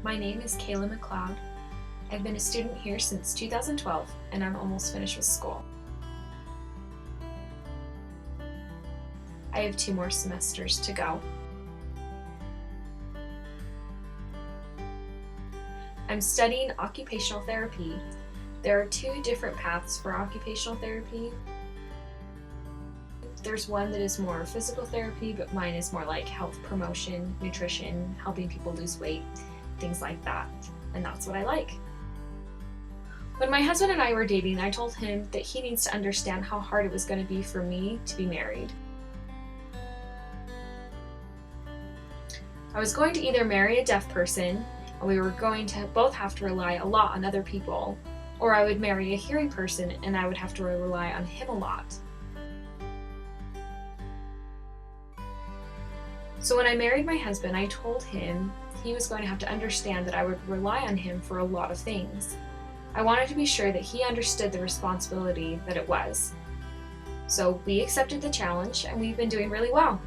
My name is Kayla McLeod. I've been a student here since 2012, and I'm almost finished with school. I have 2 more semesters to go. I'm studying occupational therapy. There are 2 different paths for occupational therapy. There's one that is more physical therapy, but mine is more like health promotion, nutrition, helping people lose weight, things like that. And that's what I like. When my husband and I were dating, I told him that he needs to understand how hard it was going to be for me to be married. I was going to either marry a deaf person, and we were going to both have to rely a lot on other people, or I would marry a hearing person and I would have to rely on him a lot. So when I married my husband, I told him he was going to have to understand that I would rely on him for a lot of things. I wanted to be sure that he understood the responsibility that it was. So we accepted the challenge, and we've been doing really well.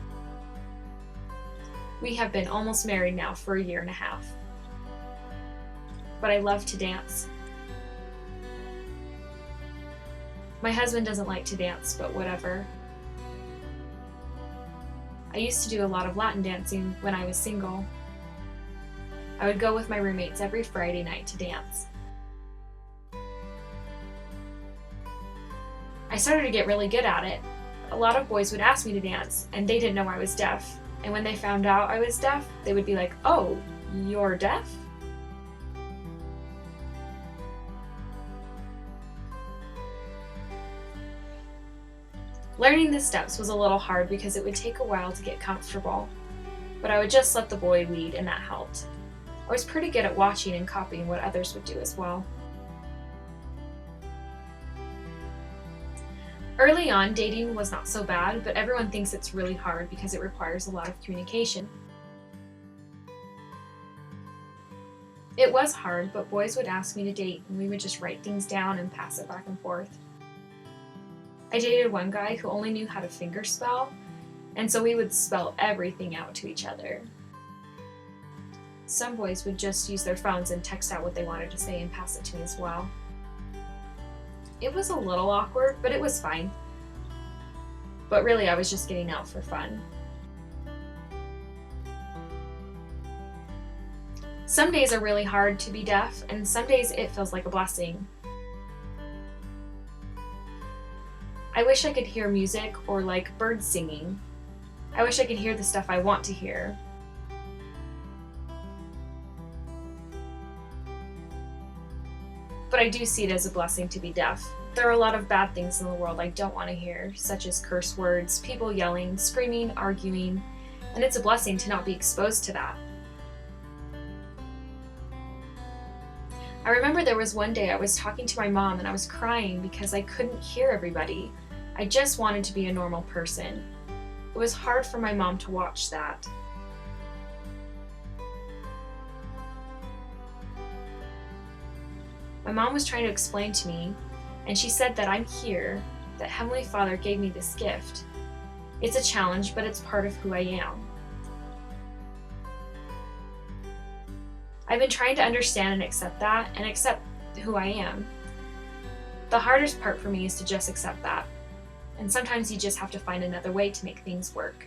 We have been almost married now for 1.5 years. But I love to dance. My husband doesn't like to dance, but whatever. I used to do a lot of Latin dancing when I was single. I would go with my roommates every Friday night to dance. I started to get really good at it. A lot of boys would ask me to dance, and they didn't know I was deaf. And when they found out I was deaf, they would be like, "Oh, you're deaf?" Learning the steps was a little hard because it would take a while to get comfortable, but I would just let the boy lead, and that helped. I was pretty good at watching and copying what others would do as well. Early on, dating was not so bad, but everyone thinks it's really hard because it requires a lot of communication. It was hard, but boys would ask me to date, and we would just write things down and pass it back and forth. I dated one guy who only knew how to fingerspell, and so we would spell everything out to each other. Some boys would just use their phones and text out what they wanted to say and pass it to me as well. It was a little awkward, but it was fine. But really, I was just getting out for fun. Some days are really hard to be deaf, and some days it feels like a blessing. I wish I could hear music or like birds singing. I wish I could hear the stuff I want to hear. But I do see it as a blessing to be deaf. There are a lot of bad things in the world I don't want to hear, such as curse words, people yelling, screaming, arguing, and it's a blessing to not be exposed to that. I remember there was one day I was talking to my mom and I was crying because I couldn't hear everybody. I just wanted to be a normal person. It was hard for my mom to watch that. My mom was trying to explain to me, and she said that I'm here, that Heavenly Father gave me this gift. It's a challenge, but it's part of who I am. I've been trying to understand and accept that, and accept who I am. The hardest part for me is to just accept that. And sometimes you just have to find another way to make things work.